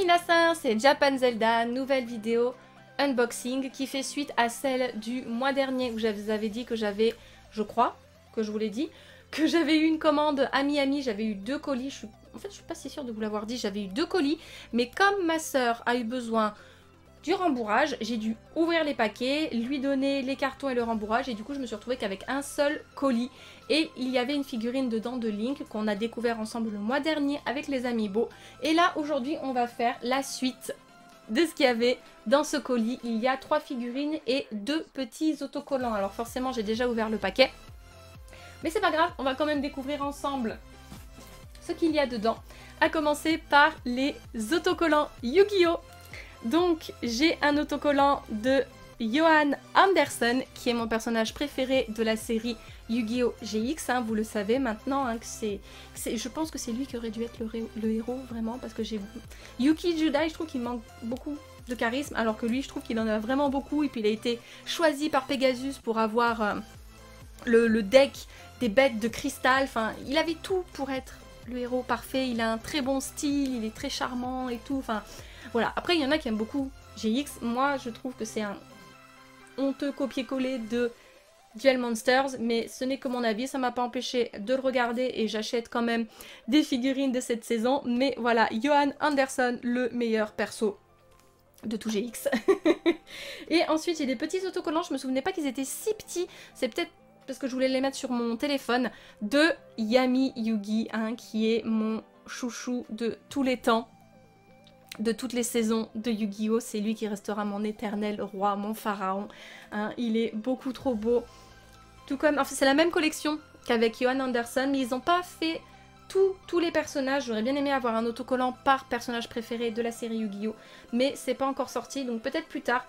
Minasan, c'est Japan Zelda, nouvelle vidéo unboxing qui fait suite à celle du mois dernier où je vous avais dit que j'avais, je crois, que je vous l'ai dit, que j'avais eu une commande à Miami, j'avais eu 2 colis, en fait je suis pas si sûre de vous l'avoir dit, j'avais eu 2 colis, mais comme ma soeur a eu besoin du rembourrage, j'ai dû ouvrir les paquets, lui donner les cartons et le rembourrage et du coup je me suis retrouvée qu'avec un seul colis et il y avait une figurine dedans de Link qu'on a découvert ensemble le mois dernier avec les Amiibo et là aujourd'hui on va faire la suite de ce qu'il y avait dans ce colis. Il y a 3 figurines et 2 petits autocollants, alors forcément j'ai déjà ouvert le paquet mais c'est pas grave, on va quand même découvrir ensemble ce qu'il y a dedans, à commencer par les autocollants Yu-Gi-Oh! Donc j'ai un autocollant de Johan Anderson qui est mon personnage préféré de la série Yu-Gi-Oh! GX, hein, vous le savez maintenant, hein, je pense que c'est lui qui aurait dû être le héros vraiment parce que j'ai... Yuki Judai, je trouve qu'il manque beaucoup de charisme alors que lui je trouve qu'il en a vraiment beaucoup et puis il a été choisi par Pegasus pour avoir le deck des bêtes de cristal, enfin il avait tout pour être le héros parfait, il a un très bon style, il est très charmant et tout, enfin... Voilà, après il y en a qui aiment beaucoup GX, moi je trouve que c'est un honteux copier-coller de Duel Monsters, mais ce n'est que mon avis, ça m'a pas empêché de le regarder et j'achète quand même des figurines de cette saison, mais voilà, Johan Anderson, le meilleur perso de tout GX. Et ensuite j'ai des petits autocollants, je me souvenais pas qu'ils étaient si petits, c'est peut-être parce que je voulais les mettre sur mon téléphone, de Yami Yugi, hein, qui est mon chouchou de tous les temps. De toutes les saisons de Yu-Gi-Oh! C'est lui qui restera mon éternel roi, mon pharaon. Hein, il est beaucoup trop beau. Tout comme... Enfin, c'est la même collection qu'avec Johan Anderson, mais ils n'ont pas fait tous les personnages. J'aurais bien aimé avoir un autocollant par personnage préféré de la série Yu-Gi-Oh! Mais c'est pas encore sorti, donc peut-être plus tard.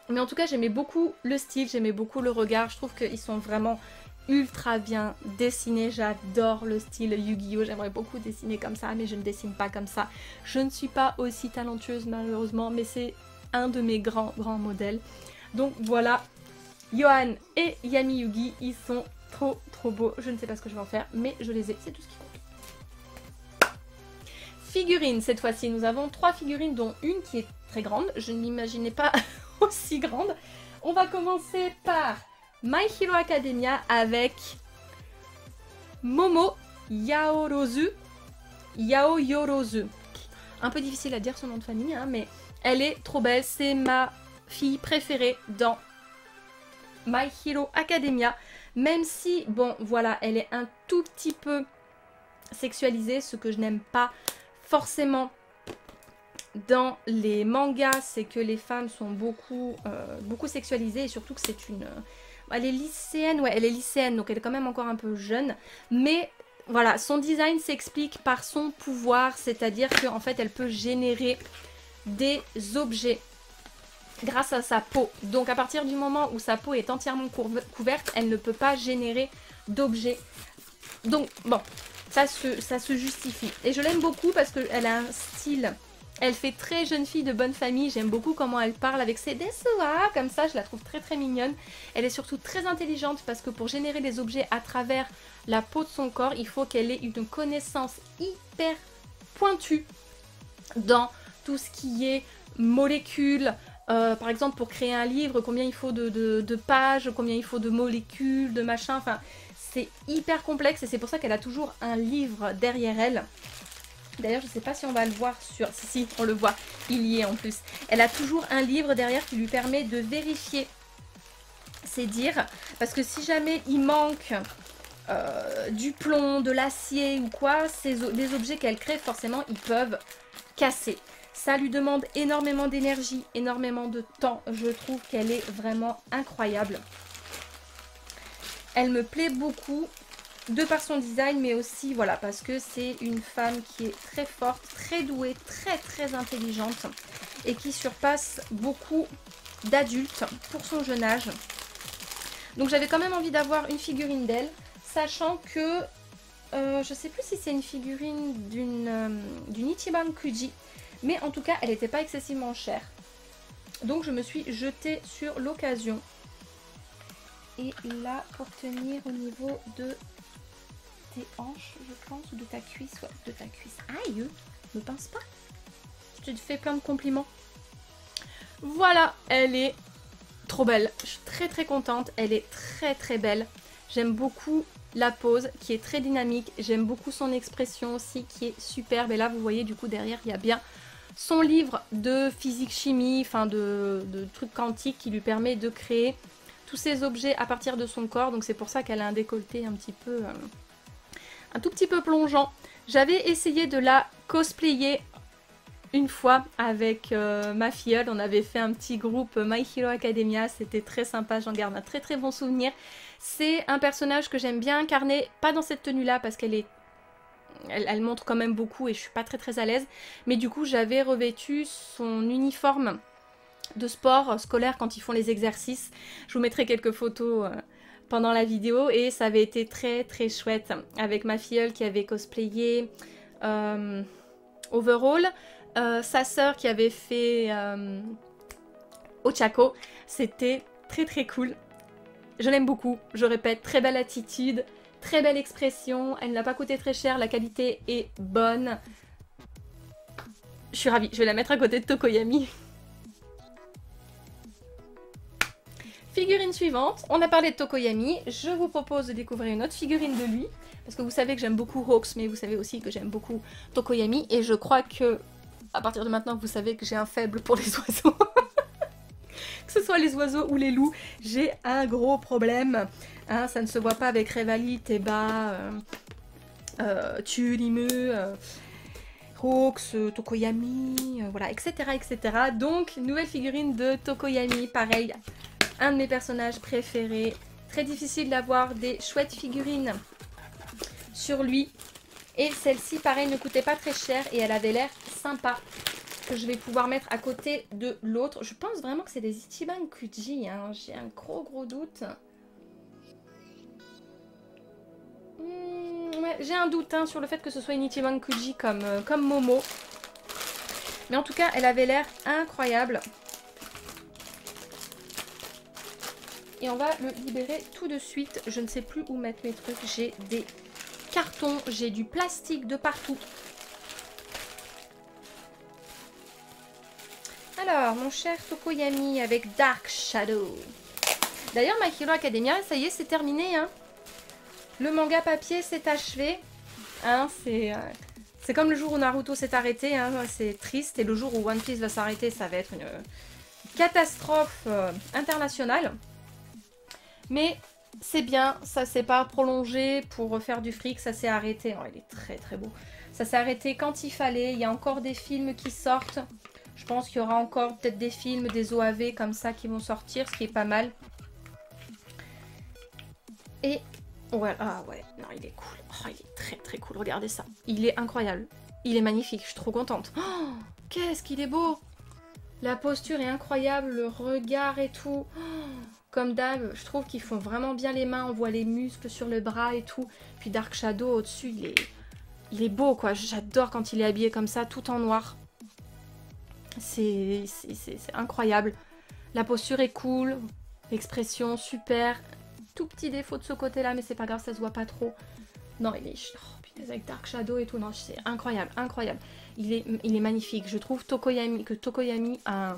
Mais en tout cas, j'aimais beaucoup le style, j'aimais beaucoup le regard. Je trouve qu'ils sont vraiment ultra bien dessinés, j'adore le style Yu-Gi-Oh! J'aimerais beaucoup dessiner comme ça, mais je ne dessine pas comme ça. Je ne suis pas aussi talentueuse malheureusement, mais c'est un de mes grands modèles. Donc voilà, Johan et Yami Yugi, ils sont trop beaux. Je ne sais pas ce que je vais en faire, mais je les ai, c'est tout ce qui compte. Figurines, cette fois-ci, nous avons 3 figurines, dont une qui est très grande. Je n'imaginais pas aussi grande. On va commencer par My Hero Academia avec Momo Yaorozu. Yaoyorozu. Un peu difficile à dire son nom de famille, hein, mais elle est trop belle. C'est ma fille préférée dans My Hero Academia. Même si, bon, voilà, elle est un tout petit peu sexualisée, ce que je n'aime pas forcément dans les mangas, c'est que les femmes sont beaucoup sexualisées et surtout que c'est une... Elle est lycéenne, ouais, elle est lycéenne, donc elle est quand même encore un peu jeune. Mais voilà, son design s'explique par son pouvoir, c'est-à-dire qu'en fait, elle peut générer des objets grâce à sa peau. Donc à partir du moment où sa peau est entièrement couverte, elle ne peut pas générer d'objets. Donc bon, ça se justifie. Et je l'aime beaucoup parce qu'elle a un style... Elle fait très jeune fille de bonne famille, j'aime beaucoup comment elle parle avec ses desuwa, comme ça je la trouve très mignonne. Elle est surtout très intelligente parce que pour générer des objets à travers la peau de son corps, il faut qu'elle ait une connaissance hyper pointue dans tout ce qui est molécules. Par exemple pour créer un livre, combien il faut de pages, combien il faut de molécules, de machin, enfin c'est hyper complexe et c'est pour ça qu'elle a toujours un livre derrière elle. D'ailleurs, je ne sais pas si on va le voir sur... Si, on le voit. Il y est en plus. Elle a toujours un livre derrière qui lui permet de vérifier ses dires. Parce que si jamais il manque du plomb, de l'acier ou quoi, les objets qu'elle crée, forcément, ils peuvent casser. Ça lui demande énormément d'énergie, énormément de temps. Je trouve qu'elle est vraiment incroyable. Elle me plaît beaucoup. De par son design, mais aussi voilà parce que c'est une femme qui est très forte, très douée, très intelligente et qui surpasse beaucoup d'adultes pour son jeune âge. Donc j'avais quand même envie d'avoir une figurine d'elle, sachant que je sais plus si c'est une figurine d'une Ichiban Kuji, mais en tout cas elle n'était pas excessivement chère. Donc je me suis jetée sur l'occasion. Et là, pour tenir au niveau de tes hanches, je pense, ou de ta cuisse. Ouais, de ta cuisse. Aïe, me pince pas. te fais plein de compliments. Voilà, elle est trop belle. Je suis très très contente. Elle est très très belle. J'aime beaucoup la pose qui est très dynamique. J'aime beaucoup son expression aussi qui est superbe. Et là, vous voyez, du coup, derrière, il y a bien son livre de physique-chimie, enfin de trucs quantiques qui lui permet de créer tous ces objets à partir de son corps. Donc c'est pour ça qu'elle a un décolleté un petit peu, un tout petit peu plongeant. J'avais essayé de la cosplayer une fois avec ma filleule. On avait fait un petit groupe My Hero Academia. C'était très sympa, j'en garde un très très bon souvenir. C'est un personnage que j'aime bien incarner, pas dans cette tenue-là parce qu'elle est... Elle montre quand même beaucoup et je suis pas très très à l'aise. Mais du coup, j'avais revêtu son uniforme de sport scolaire quand ils font les exercices. Je vous mettrai quelques photos pendant la vidéo et ça avait été très très chouette avec ma filleule qui avait cosplayé Overall, sa sœur qui avait fait Ochako. C'était très très cool. Je l'aime beaucoup, je répète, très belle attitude, très belle expression, elle n'a pas coûté très cher, la qualité est bonne. Je suis ravie, je vais la mettre à côté de Tokoyami. Figurine suivante, on a parlé de Tokoyami, je vous propose de découvrir une autre figurine de lui, parce que vous savez que j'aime beaucoup Hawks, mais vous savez aussi que j'aime beaucoup Tokoyami, et je crois que, à partir de maintenant, vous savez que j'ai un faible pour les oiseaux. Que ce soit les oiseaux ou les loups, j'ai un gros problème. Hein, ça ne se voit pas avec Revali, Teba, Turimu, Hawks, Tokoyami, voilà, etc., etc. Donc, nouvelle figurine de Tokoyami, pareil, un de mes personnages préférés. Très difficile d'avoir des chouettes figurines sur lui. Et celle-ci, pareil, ne coûtait pas très cher et elle avait l'air sympa. Que je vais pouvoir mettre à côté de l'autre. Je pense vraiment que c'est des Ichiban Kuji. Hein. J'ai un gros doute. Ouais, j'ai un doute hein, sur le fait que ce soit une Ichiban Kuji comme Momo. Mais en tout cas, elle avait l'air incroyable. Et on va le libérer tout de suite. Je ne sais plus où mettre mes trucs. J'ai des cartons, j'ai du plastique de partout. Alors, mon cher Tokoyami avec Dark Shadow. D'ailleurs, My Hero Academia, ça y est, c'est terminé. Hein. Le manga papier s'est achevé. Hein, c'est comme le jour où Naruto s'est arrêté. Hein, c'est triste. Et le jour où One Piece va s'arrêter, ça va être une catastrophe internationale. Mais c'est bien, ça s'est pas prolongé pour faire du fric, ça s'est arrêté. Oh, il est très très beau. Ça s'est arrêté quand il fallait. Il y a encore des films qui sortent. Je pense qu'il y aura encore peut-être des films, des OAV comme ça qui vont sortir, ce qui est pas mal. Et ouais, ah ouais, non, il est cool. Oh, il est très très cool, regardez ça. Il est incroyable. Il est magnifique, je suis trop contente. Oh, qu'est-ce qu'il est beau! La posture est incroyable, le regard et tout. Oh, comme d'hab, je trouve qu'ils font vraiment bien les mains, on voit les muscles sur le bras et tout. Puis Dark Shadow au-dessus, il est beau quoi. J'adore quand il est habillé comme ça, tout en noir. C'est incroyable. La posture est cool, l'expression super. Tout petit défaut de ce côté-là, mais c'est pas grave, ça se voit pas trop. Non, il est... Oh, putain, avec Dark Shadow et tout, non, c'est incroyable, incroyable. Il est magnifique. Je trouve que Tokoyami a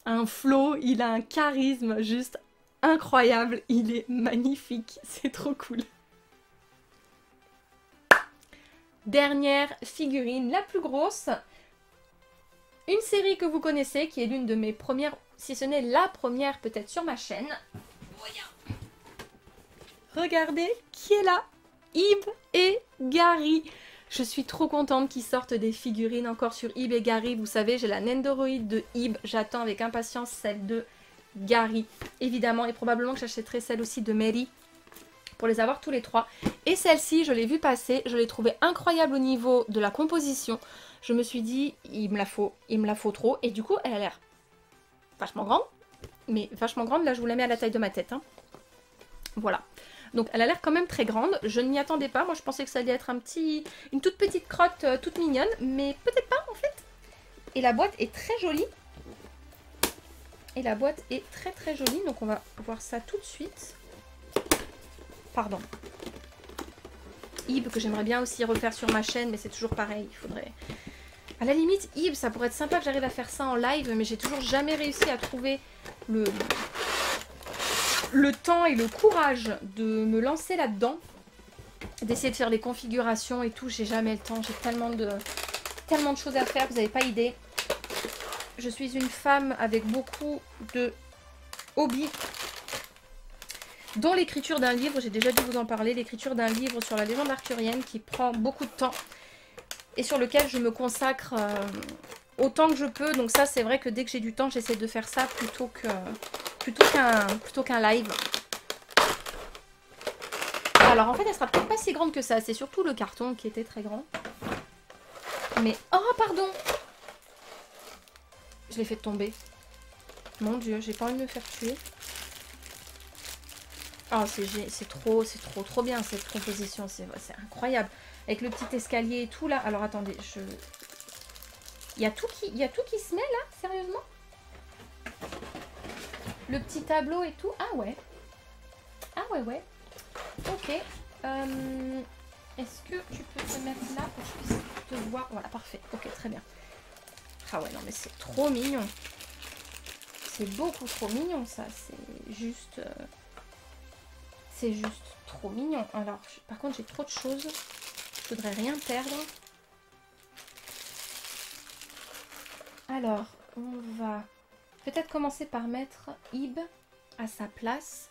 un flow, il a un charisme juste incroyable. Il est magnifique, c'est trop cool. Dernière figurine, la plus grosse. Une série que vous connaissez, qui est l'une de mes premières, si ce n'est la première peut-être sur ma chaîne. Regardez qui est là, Ib et Gary. Je suis trop contente qu'ils sortent des figurines encore sur Ib et Gary. Vous savez, j'ai la Nendoroid de Ib. J'attends avec impatience celle de Gary, évidemment. Et probablement que j'achèterai celle aussi de Mary pour les avoir tous les trois. Et celle-ci, je l'ai vue passer. Je l'ai trouvée incroyable au niveau de la composition. Je me suis dit, il me la faut trop. Et du coup, elle a l'air vachement grande. Mais vachement grande, là je vous la mets à la taille de ma tête. Hein. Voilà. Donc elle a l'air quand même très grande. Je ne m'y attendais pas. Moi je pensais que ça allait être une toute petite crotte toute mignonne. Mais peut-être pas en fait. Et la boîte est très jolie. Et la boîte est très très jolie. Donc on va voir ça tout de suite. Pardon. Ib que j'aimerais bien aussi refaire sur ma chaîne. Mais c'est toujours pareil. Il faudrait À la limite, Ib, ça pourrait être sympa que j'arrive à faire ça en live, mais j'ai toujours jamais réussi à trouver le temps et le courage de me lancer là-dedans. D'essayer de faire les configurations et tout, j'ai jamais le temps. J'ai tellement de choses à faire, vous n'avez pas idée. Je suis une femme avec beaucoup de hobbies, dont l'écriture d'un livre, j'ai déjà dû vous en parler, l'écriture d'un livre sur la légende arthurienne qui prend beaucoup de temps et sur lequel je me consacre autant que je peux. Donc ça, c'est vrai que dès que j'ai du temps, j'essaie de faire ça plutôt qu'un live. Alors en fait, elle sera peut-être pas si grande que ça, c'est surtout le carton qui était très grand. Mais, oh pardon! Je l'ai fait tomber. Mon Dieu, j'ai pas envie de me faire tuer. Oh, c'est trop bien cette composition. C'est incroyable. Avec le petit escalier et tout là. Alors attendez, il y a tout qui se met là, sérieusement? Le petit tableau et tout. Ah ouais. Ah ouais. Ok. Est-ce que tu peux te mettre là pour que je puisse te voir? Voilà, parfait. Ok, très bien. Ah ouais, non mais c'est trop mignon. C'est beaucoup trop mignon ça. C'est juste trop mignon. Alors, par contre, j'ai trop de choses. Je voudrais rien perdre. Alors, on va peut-être commencer par mettre Ib à sa place.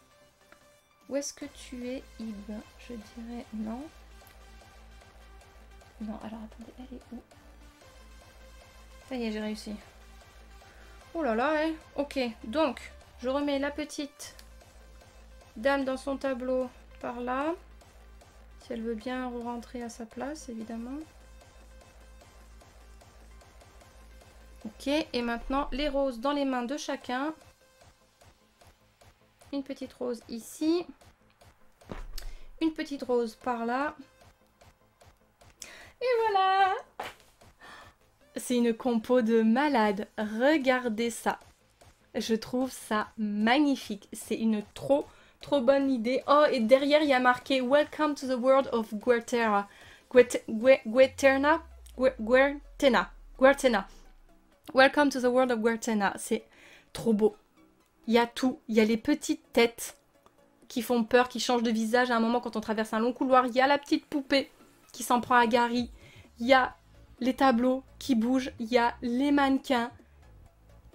Où est-ce que tu es, Ib? Je dirais non. Non, alors attendez, elle est où? Ça y est, j'ai réussi. Oh là là, hein. Ok, donc, je remets la petite dame dans son tableau par là. Si elle veut bien rentrer à sa place, évidemment. Ok, et maintenant, les roses dans les mains de chacun. Une petite rose ici. Une petite rose par là. Et voilà! C'est une compo de malade. Regardez ça. Je trouve ça magnifique. C'est une trop bonne idée. Oh, et derrière, il y a marqué Welcome to the world of Guertena. Guertena. Welcome to the world of Guertena. C'est trop beau. Il y a tout. Il y a les petites têtes qui font peur, qui changent de visage à un moment quand on traverse un long couloir. Il y a la petite poupée qui s'en prend à Gary. Il y a les tableaux qui bougent. Il y a les mannequins.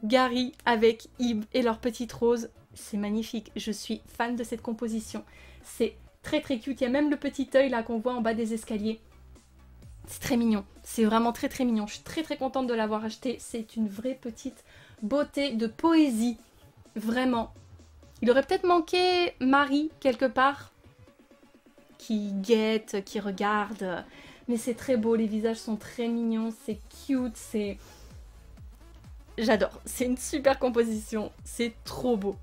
Gary avec Ib et leur petite rose. C'est magnifique. Je suis fan de cette composition. C'est très cute. Il y a même le petit œil là qu'on voit en bas des escaliers. C'est très mignon. C'est vraiment très mignon. Je suis très contente de l'avoir acheté. C'est une vraie petite beauté de poésie. Vraiment. Il aurait peut-être manqué Marie quelque part. Qui guette, qui regarde. Mais c'est très beau. Les visages sont très mignons. C'est cute. C'est... J'adore. C'est une super composition. C'est trop beau.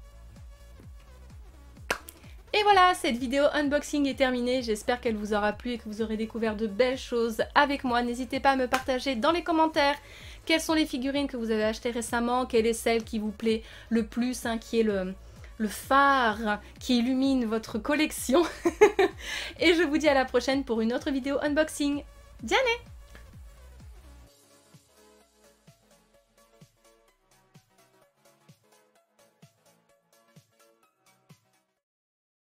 Et voilà, cette vidéo unboxing est terminée. J'espère qu'elle vous aura plu et que vous aurez découvert de belles choses avec moi. N'hésitez pas à me partager dans les commentaires quelles sont les figurines que vous avez achetées récemment, quelle est celle qui vous plaît le plus, hein, qui est le phare qui illumine votre collection. Et je vous dis à la prochaine pour une autre vidéo unboxing. Diane!